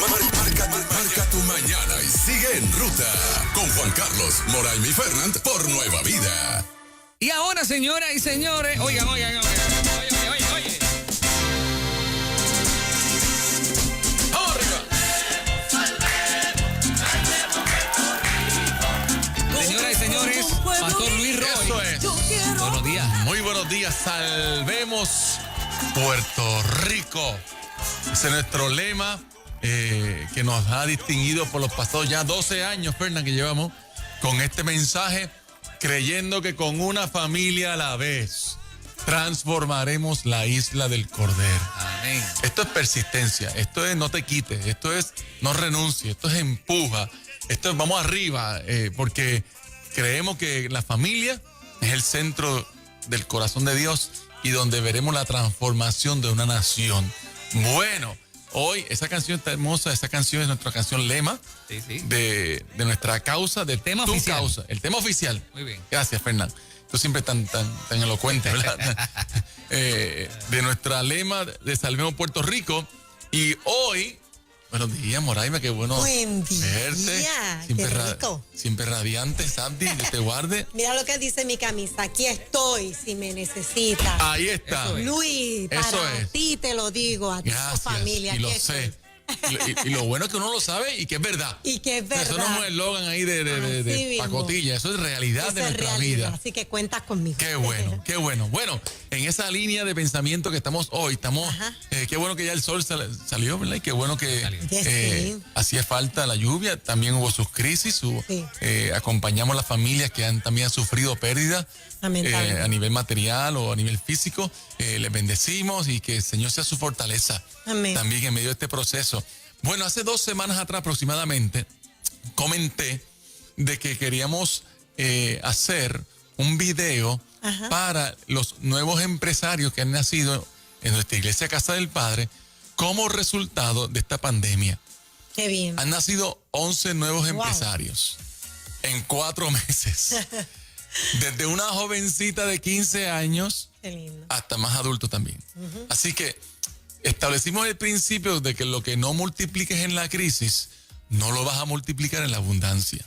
Marca tu mañana y sigue en ruta con Juan Carlos, Moraima y Fernand por Nueva Vida. Y ahora, señoras y señores, oigan. Oye. ¡Vamos arriba! Señoras y señores, Pastor Luis Roy. Eso es. Buenos días. Muy buenos días. Salvemos Puerto Rico. Ese es nuestro lema que nos ha distinguido por los pasados ya 12 años, Fernand, que llevamos con este mensaje, creyendo que con una familia a la vez transformaremos la isla del Cordero. Amén. Esto es persistencia, esto es no te quites, esto es no renuncie, esto es empuja, esto es vamos arriba, porque creemos que la familia es el centro del corazón de Dios y donde veremos la transformación de una nación. Bueno, hoy esa canción está hermosa, esa canción es nuestra canción lema de nuestra causa, del tema tu oficial. causa, el tema oficial. Muy bien. Gracias, Fernando. Tú siempre tan elocuente, ¿verdad? De nuestra lema de Salvemos Puerto Rico. Y hoy, buenos días, Moraima, qué bueno Buen día, verte. qué rico. Siempre radiante, Sandy, Dios te guarde. Mira lo que dice mi camisa. Aquí estoy si me necesitas. Ahí está. Eso es. Luis, Eso para es. ti te lo digo, a tu Gracias. familia. Y lo aquí sé. estoy. Y lo bueno es que uno lo sabe y que es verdad. Y que es verdad. Eso no es un eslogan ahí Así de mismo. pacotilla, eso es realidad Eso de es nuestra realidad, vida. así que cuentas conmigo. Qué bueno, qué bueno. Bueno, en esa línea de pensamiento que estamos hoy, qué bueno que ya el sol salió, ¿verdad? Y qué bueno que Sí. hacía falta la lluvia, también hubo sus crisis, Sí. acompañamos a las familias que también han sufrido pérdidas Lamentablemente. a nivel material o a nivel físico, les bendecimos y que el Señor sea su fortaleza. Amén. También en medio de este proceso. Bueno, hace 2 semanas atrás aproximadamente comenté de que queríamos hacer un video para los nuevos empresarios que han nacido en nuestra iglesia Casa del Padre como resultado de esta pandemia. Qué bien. Han nacido 11 nuevos Wow. empresarios en 4 meses. Desde una jovencita de 15 años Qué lindo. hasta más adulto también. Así que establecimos el principio de que lo que no multipliques en la crisis, no lo vas a multiplicar en la abundancia.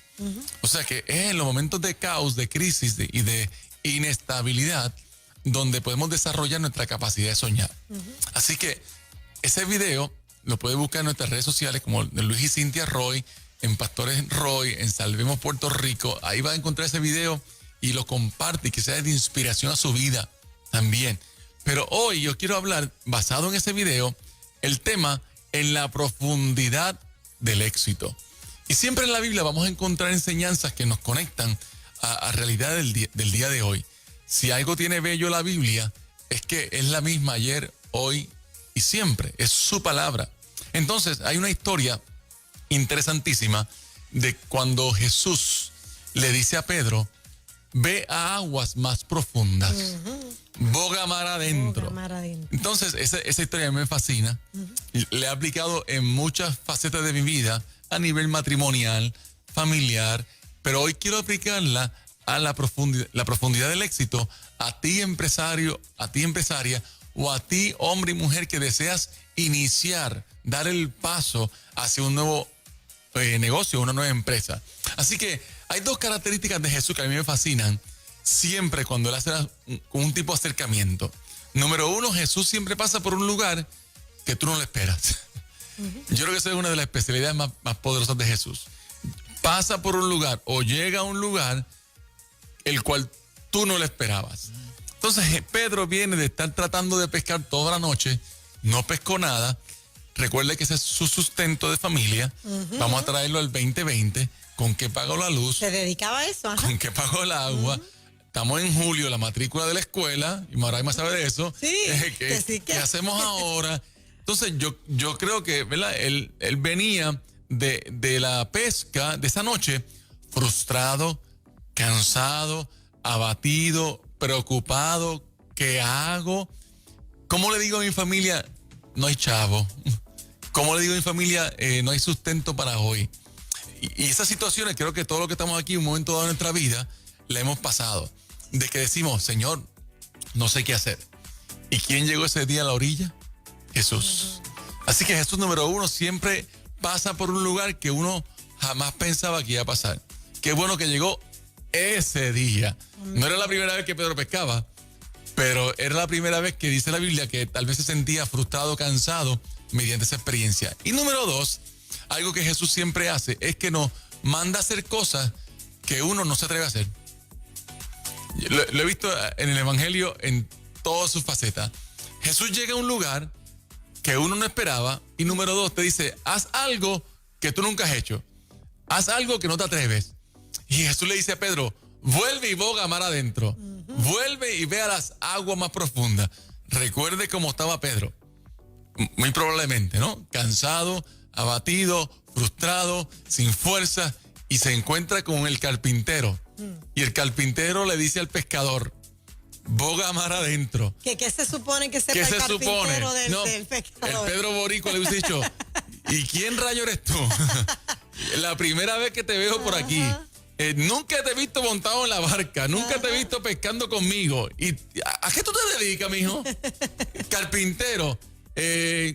O sea que es en los momentos de caos, de crisis y de inestabilidad donde podemos desarrollar nuestra capacidad de soñar. Así que ese video lo puedes buscar en nuestras redes sociales como de Luis y Cintia Roy, en Pastores Roy, en Salvemos Puerto Rico. Ahí va a encontrar ese video y lo comparte y que sea de inspiración a su vida también. Pero hoy yo quiero hablar, basado en ese video, el tema en la profundidad del éxito. Y siempre en la Biblia vamos a encontrar enseñanzas que nos conectan a realidad del día de hoy. Si algo tiene bello la Biblia, es que es la misma ayer, hoy y siempre. Es su palabra. Entonces, hay una historia interesantísima de cuando Jesús le dice a Pedro, ve a aguas más profundas. Boga mar adentro. Boga mar adentro. Entonces, esa historia me fascina. Le he aplicado en muchas facetas de mi vida, a nivel matrimonial, familiar, pero hoy quiero aplicarla a la profundidad del éxito, a ti empresario, a ti empresaria, o a ti hombre y mujer que deseas iniciar, dar el paso hacia un nuevo negocio, una nueva empresa. Así que hay 2 características de Jesús que a mí me fascinan siempre cuando él hace un tipo de acercamiento. Número 1, Jesús siempre pasa por un lugar que tú no lo esperas. Yo creo que esa es una de las especialidades más poderosas de Jesús. Pasa por un lugar o llega a un lugar el cual tú no lo esperabas. Entonces Pedro viene de estar tratando de pescar toda la noche, no pescó nada. Recuerde que ese es su sustento de familia. Vamos a traerlo al 2020. ¿Con qué pagó la luz? Se dedicaba a eso. ¿Con qué pagó el agua? Estamos en julio, la matrícula de la escuela, y Moraima sabe de eso. Sí, ¿Qué hacemos ahora? Entonces yo creo que, ¿verdad? Él venía de la pesca de esa noche frustrado, cansado, abatido, preocupado. ¿Qué hago? ¿Cómo le digo a mi familia? No hay chavo. ¿Cómo le digo a mi familia? No hay sustento para hoy. Y esas situaciones, creo que todo lo que estamos aquí, un momento dado de nuestra vida, la hemos pasado. De que decimos, Señor, no sé qué hacer. ¿Y quién llegó ese día a la orilla? Jesús. Así que Jesús, número 1, siempre pasa por un lugar que uno jamás pensaba que iba a pasar. Qué bueno que llegó ese día. No era la primera vez que Pedro pescaba, pero era la primera vez que dice la Biblia que tal vez se sentía frustrado, cansado mediante esa experiencia. Y número 2, algo que Jesús siempre hace es que nos manda a hacer cosas que uno no se atreve a hacer. Lo he visto en el Evangelio en todas sus facetas. Jesús llega a un lugar que uno no esperaba y número 2 te dice, haz algo que tú nunca has hecho. Haz algo que no te atreves. Y Jesús le dice a Pedro, vuelve y boga mar adentro. Vuelve y ve a las aguas más profundas. Recuerde cómo estaba Pedro. Muy probablemente, ¿no? Cansado, abatido, frustrado, sin fuerza, y se encuentra con el carpintero. Y el carpintero le dice al pescador, boga mar adentro. ¿Qué se supone que sepa ¿Qué el se carpintero supone? del pescador? El Pedro Boricua le hubiese dicho, ¿y quién rayo eres tú? La primera vez que te veo por aquí. Nunca te he visto montado en la barca, nunca te he visto pescando conmigo. ¿Y a qué tú te dedicas, mijo? Carpintero.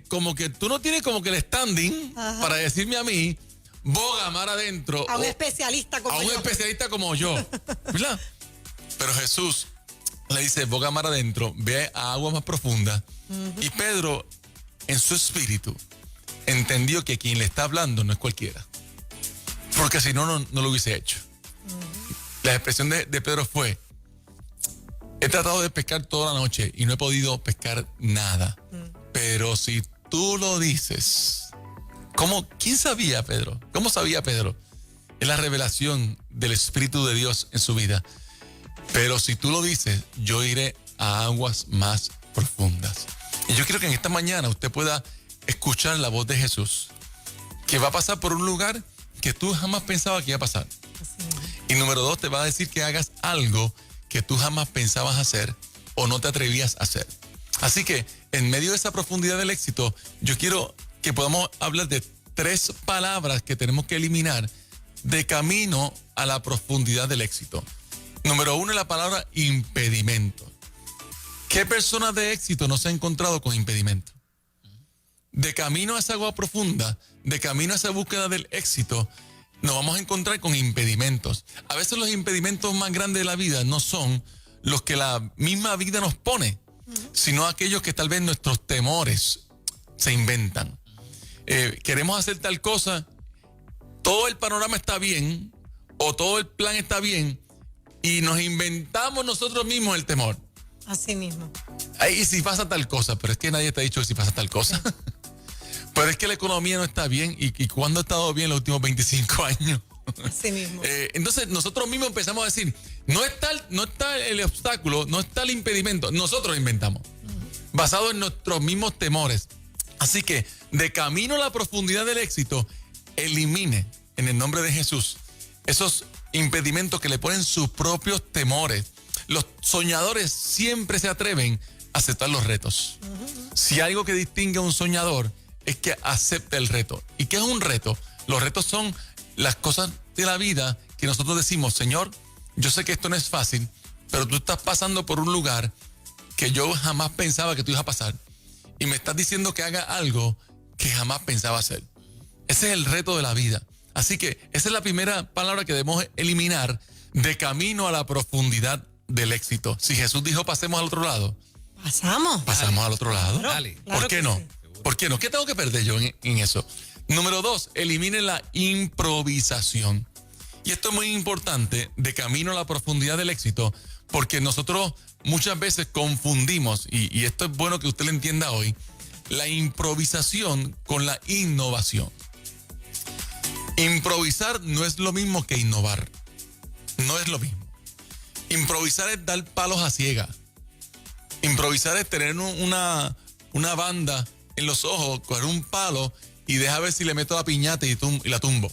Como que tú no tienes como que el standing para decirme a mí, boga mar adentro. A un especialista como yo. A un especialista como yo. ¿Verdad? Pero Jesús le dice, boga mar adentro, ve a aguas más profundas. Y Pedro, en su espíritu, entendió que quien le está hablando no es cualquiera. Porque si no, no lo hubiese hecho. La expresión de Pedro fue, he tratado de pescar toda la noche y no he podido pescar nada. Pero si tú lo dices, ¿quién sabía, Pedro? ¿Cómo sabía Pedro? Es la revelación del Espíritu de Dios en su vida. Pero si tú lo dices, yo iré a aguas más profundas. Y yo quiero que en esta mañana usted pueda escuchar la voz de Jesús, que va a pasar por un lugar que tú jamás pensabas que iba a pasar. Y número 2, te va a decir que hagas algo que tú jamás pensabas hacer o no te atrevías a hacer. Así que en medio de esa profundidad del éxito, yo quiero que podamos hablar de 3 palabras que tenemos que eliminar de camino a la profundidad del éxito. Número 1 es la palabra impedimento. ¿Qué personas de éxito no se ha encontrado con impedimento? De camino a esa agua profunda, de camino a esa búsqueda del éxito, nos vamos a encontrar con impedimentos. A veces los impedimentos más grandes de la vida no son los que la misma vida nos pone, sino aquellos que tal vez nuestros temores se inventan. Queremos hacer tal cosa, todo el panorama está bien, o todo el plan está bien, y nos inventamos nosotros mismos el temor. Así mismo. Y si pasa tal cosa, pero es que nadie te ha dicho que si pasa tal cosa. Sí. Pero es que la economía no está bien. ¿Y cuándo ha estado bien los últimos 25 años? Así mismo. Entonces nosotros mismos empezamos a decir, no está el obstáculo, no está el impedimento, nosotros lo inventamos, basado en nuestros mismos temores. Así que de camino a la profundidad del éxito, elimine en el nombre de Jesús esos impedimentos que le ponen sus propios temores. Los soñadores siempre se atreven a aceptar los retos. Si algo que distingue a un soñador es que acepta el reto. ¿Y qué es un reto? Los retos son las cosas de la vida que nosotros decimos, Señor, yo sé que esto no es fácil, pero tú estás pasando por un lugar que yo jamás pensaba que tú ibas a pasar. Y me estás diciendo que haga algo que jamás pensaba hacer. Ese es el reto de la vida. Así que esa es la primera palabra que debemos eliminar de camino a la profundidad del éxito. Si Jesús dijo pasemos al otro lado, pasamos al otro lado. Dale. ¿Por qué no? ¿Por qué no? ¿Qué tengo que perder yo en eso? Número 2, elimine la improvisación. Y esto es muy importante de camino a la profundidad del éxito, porque nosotros muchas veces confundimos, y esto es bueno que usted lo entienda hoy, la improvisación con la innovación. Improvisar no es lo mismo que innovar. No es lo mismo. Improvisar es dar palos a ciegas. Improvisar es tener una banda en los ojos, coger un palo y dejar ver si le meto la piñata y la tumbo.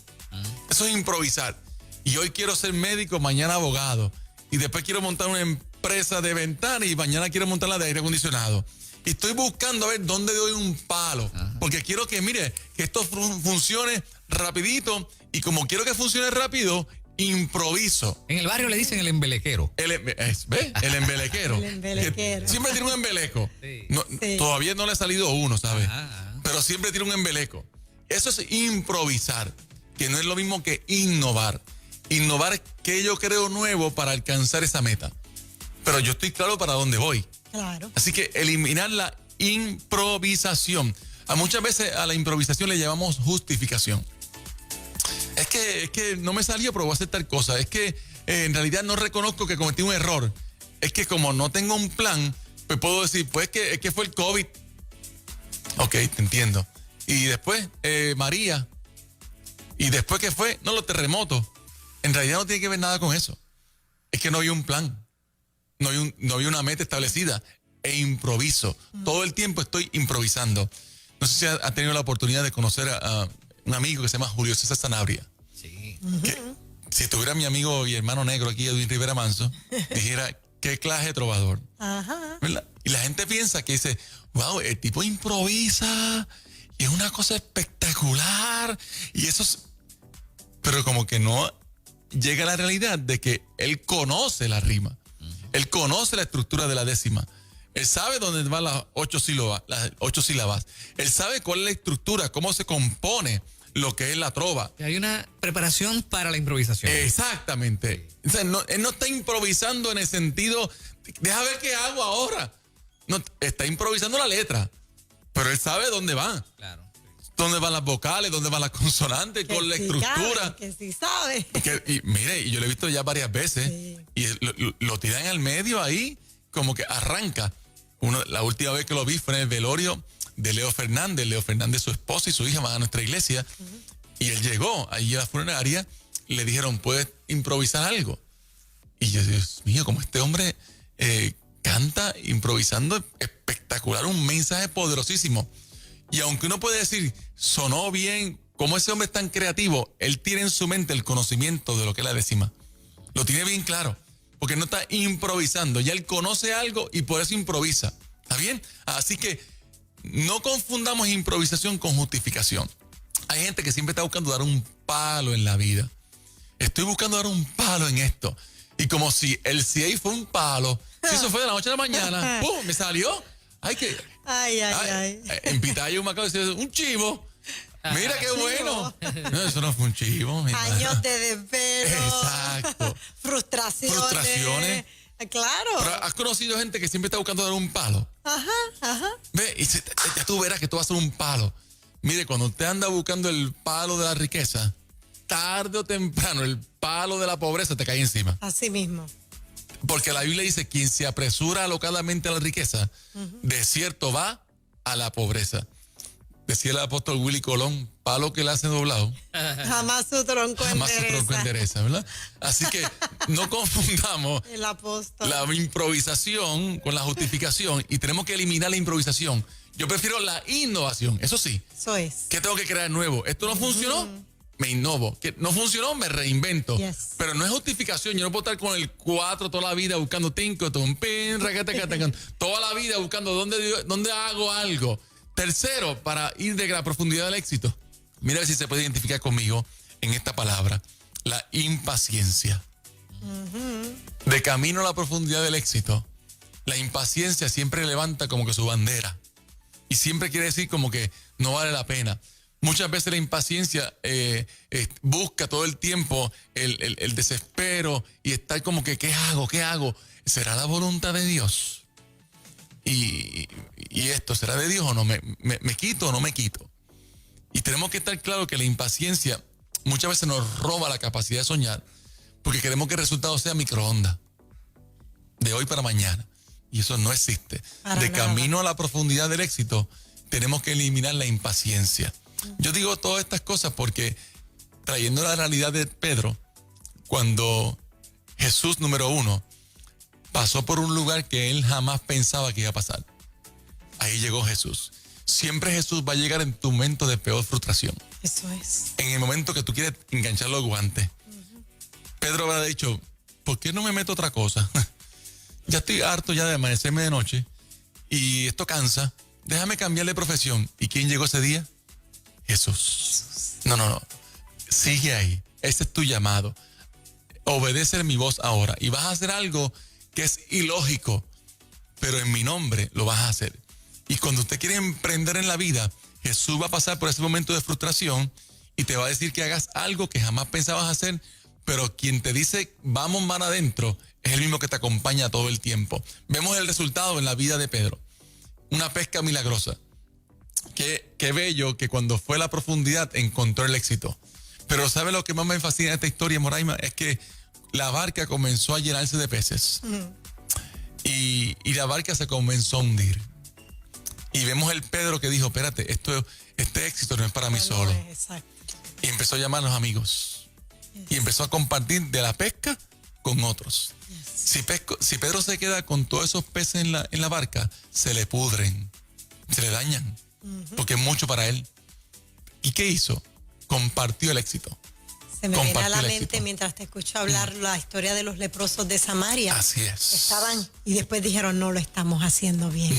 Eso es improvisar. Y hoy quiero ser médico, mañana abogado. Y después quiero montar una empresa de ventanas y mañana quiero montar la de aire acondicionado. Y estoy buscando a ver dónde doy un palo. Porque quiero que, mire, que esto funcione rapidito. Y como quiero que funcione rápido, improviso. En el barrio le dicen el embelequero. ¿Ves? El embelequero. El embelequero. Siempre tiene un embeleco. Sí. No, Sí. Todavía no le ha salido uno, ¿sabes? Ajá. Pero siempre tiene un embeleco. Eso es improvisar, que no es lo mismo que innovar. Innovar es que yo creo nuevo para alcanzar esa meta. Pero yo estoy claro para dónde voy. Claro. Así que eliminar la improvisación. Muchas veces a la improvisación le llamamos justificación. Es que no me salió, pero voy a hacer tal cosa. Es que en realidad no reconozco que cometí un error. Es que como no tengo un plan, pues puedo decir, pues es que fue el COVID. Ok, te entiendo. Y después, María. Y después, ¿qué fue? No, los terremotos. En realidad no tiene que ver nada con eso. Es que no había un plan. No había una meta establecida. E improviso. Todo el tiempo estoy improvisando. No sé si ha tenido la oportunidad de conocer a un amigo que se llama Julio César Sanabria. Sí. Que, si tuviera mi amigo y hermano negro aquí, Edwin Rivera Manso, dijera, qué clase de trovador. Ajá. ¿Verdad? Y la gente piensa que dice, wow, el tipo improvisa, y es una cosa espectacular, y eso es... Pero como que no llega a la realidad de que él conoce la rima, él conoce la estructura de la décima, él sabe dónde van las 8 sílabas, él sabe cuál es la estructura, cómo se compone lo que es la trova. Hay una preparación para la improvisación. Exactamente. O sea, él no está improvisando en el sentido, deja ver qué hago ahora. No, está improvisando la letra, pero él sabe dónde va. Claro. Dónde van las vocales, dónde van las consonantes, Que con la sí estructura. sabe, que sí sabe. Y mire, y yo lo he visto ya varias veces, Sí. y lo tiran al medio ahí, como que arranca. La última vez que lo vi fue en el velorio de Leo Fernández, su esposa y su hija van a nuestra iglesia, y él llegó ahí a la funeraria, le dijeron, ¿puedes improvisar algo? Y yo, Dios mío, como este hombre canta improvisando espectacular, un mensaje poderosísimo. Y aunque uno puede decir, sonó bien, como ese hombre es tan creativo, él tiene en su mente el conocimiento de lo que es la décima. Lo tiene bien claro, porque no está improvisando. Ya él conoce algo y por eso improvisa. ¿Está bien? Así que no confundamos improvisación con justificación. Hay gente que siempre está buscando dar un palo en la vida. Estoy buscando dar un palo en esto. Y como si el CA fue un palo, si eso fue de la noche a la mañana, ¡pum! Me salió. Ay. En Pitaya un macabro dice, un chivo. Mira qué bueno. No, eso no fue un chivo. Años de desvelo. Exacto. Frustraciones. Claro. Pero has conocido gente que siempre está buscando dar un palo. Ajá. Ve, y ya tú verás que tú vas a ser un palo. Mire, cuando usted anda buscando el palo de la riqueza, tarde o temprano el palo de la pobreza te cae encima. Así mismo. Porque la Biblia dice, quien se apresura alocadamente a la riqueza, de cierto va a la pobreza. Decía el apóstol Willy Colón, palo que le hacen doblado, Jamás su tronco endereza, ¿verdad? Así que no confundamos El apóstol. la improvisación con la justificación, y tenemos que eliminar la improvisación. Yo prefiero la innovación, eso sí. Eso es. ¿Qué tengo que crear nuevo? ¿Esto no funcionó? Me innovo. ¿Que no funcionó? Me reinvento. Yes. Pero no es justificación. Yo no puedo estar con el 4 toda la vida buscando tinco, pin, toda la vida buscando dónde hago algo. Tercero, para ir de la profundidad del éxito, mira a ver si se puede identificar conmigo en esta palabra, la impaciencia. De camino a la profundidad del éxito, la impaciencia siempre levanta como que su bandera. Y siempre quiere decir como que no vale la pena. Muchas veces la impaciencia busca todo el tiempo el desespero y estar como que, ¿qué hago? ¿Qué hago? ¿Será la voluntad de Dios? Y esto, ¿será de Dios o no? ¿Me quito o no me quito? Y tenemos que estar claro que la impaciencia muchas veces nos roba la capacidad de soñar porque queremos que el resultado sea microondas, de hoy para mañana. Y eso no existe. De camino a la profundidad del éxito, tenemos que eliminar la impaciencia. Yo digo todas estas cosas porque, trayendo la realidad de Pedro, cuando Jesús, número 1, pasó por un lugar que él jamás pensaba que iba a pasar. Ahí llegó Jesús. Siempre Jesús va a llegar en tu momento de peor frustración. Eso es. En el momento que tú quieres enganchar los guantes. Pedro habrá dicho, ¿por qué no me meto otra cosa? Ya estoy harto ya de amanecerme de noche y esto cansa. Déjame cambiar de profesión. ¿Y quién llegó ese día? Jesús. No. Sigue ahí. Ese es tu llamado. Obedece mi voz ahora. Y vas a hacer algo que es ilógico, pero en mi nombre lo vas a hacer. Y cuando usted quiere emprender en la vida, Jesús va a pasar por ese momento de frustración y te va a decir que hagas algo que jamás pensabas hacer, pero quien te dice vamos mar adentro es el mismo que te acompaña todo el tiempo. Vemos el resultado en la vida de Pedro. Una pesca milagrosa. Qué bello que cuando fue a la profundidad encontró el éxito. Pero ¿sabe lo que más me fascina de esta historia, Moraima? Es que la barca comenzó a llenarse de peces. Y la barca se comenzó a hundir. Y vemos el Pedro que dijo, espérate, este éxito no es para mí solo. Exacto. Y empezó a llamar a los amigos. Y empezó a compartir de la pesca con otros. Si Pedro se queda con todos esos peces en la barca, se le pudren, se le dañan, porque es mucho para él. ¿Y qué hizo? Compartió el éxito. Se me viene a la mente mientras te escucho hablar la historia de los leprosos de Samaria. Así es. Estaban y después dijeron, no lo estamos haciendo bien.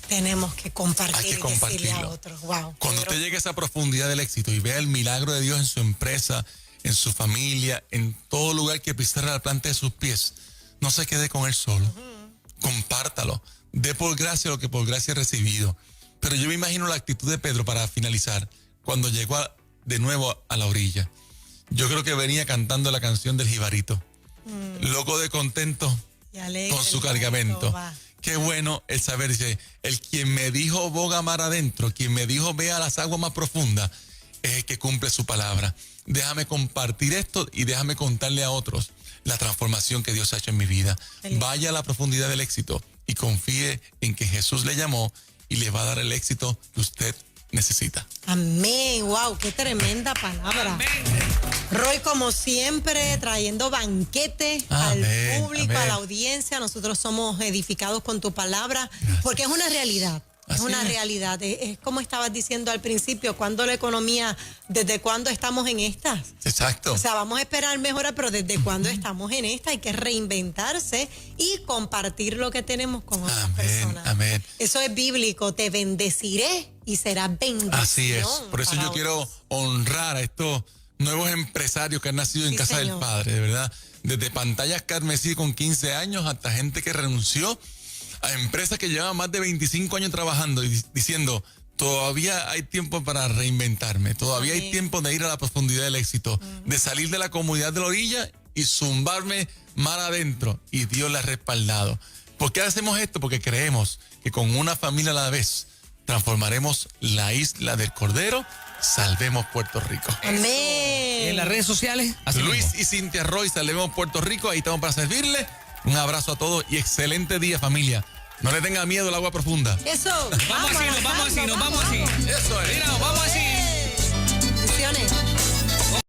Tenemos que compartir. Hay que y decirle compartirlo. a otros. Wow. Cuando usted llegue a esa profundidad del éxito y vea el milagro de Dios en su empresa, en su familia, en todo lugar que pisara la planta de sus pies, no se quede con él solo. Compártalo. Dé por gracia lo que por gracia ha recibido. Pero yo me imagino la actitud de Pedro para finalizar, cuando llegó de nuevo a la orilla. Yo creo que venía cantando la canción del jibarito. Loco de contento con su cargamento. Qué bueno el saber, dice, el quien me dijo boga mar adentro, quien me dijo ve a las aguas más profundas, es el que cumple su palabra. Déjame compartir esto y déjame contarle a otros la transformación que Dios ha hecho en mi vida. Vaya a la profundidad del éxito y confíe en que Jesús le llamó y le va a dar el éxito que usted necesita. Amén. Wow, qué tremenda palabra. Amén. Roy, como siempre, trayendo banquete al público, a la audiencia. Nosotros somos edificados con tu palabra, porque es una realidad. Es una realidad. Es como estabas diciendo al principio, cuando la economía, ¿desde cuándo estamos en estas? Exacto. O sea, vamos a esperar mejora, pero ¿desde cuándo estamos en esta? Hay que reinventarse y compartir lo que tenemos con otras personas. Amén. Eso es bíblico. Te bendeciré y será bendición. Así es. Por eso yo quiero honrar a estos nuevos empresarios que han nacido en casa del Padre, de verdad. Desde pantallas carmesí con 15 años hasta gente que renunció, a empresas que llevan más de 25 años trabajando y diciendo, todavía hay tiempo para reinventarme, todavía hay tiempo de ir a la profundidad del éxito, de salir de la comodidad de la orilla y zumbarme mar adentro. Y Dios la ha respaldado. ¿Por qué hacemos esto? Porque creemos que con una familia a la vez transformaremos la isla del Cordero, salvemos Puerto Rico. Amén. En las redes sociales, así Luis mismo. y Cintia Roy, salvemos Puerto Rico, ahí estamos para servirle. Un abrazo a todos y excelente día, familia. No le tenga miedo al agua profunda. Eso. Nos vamos así. Eso.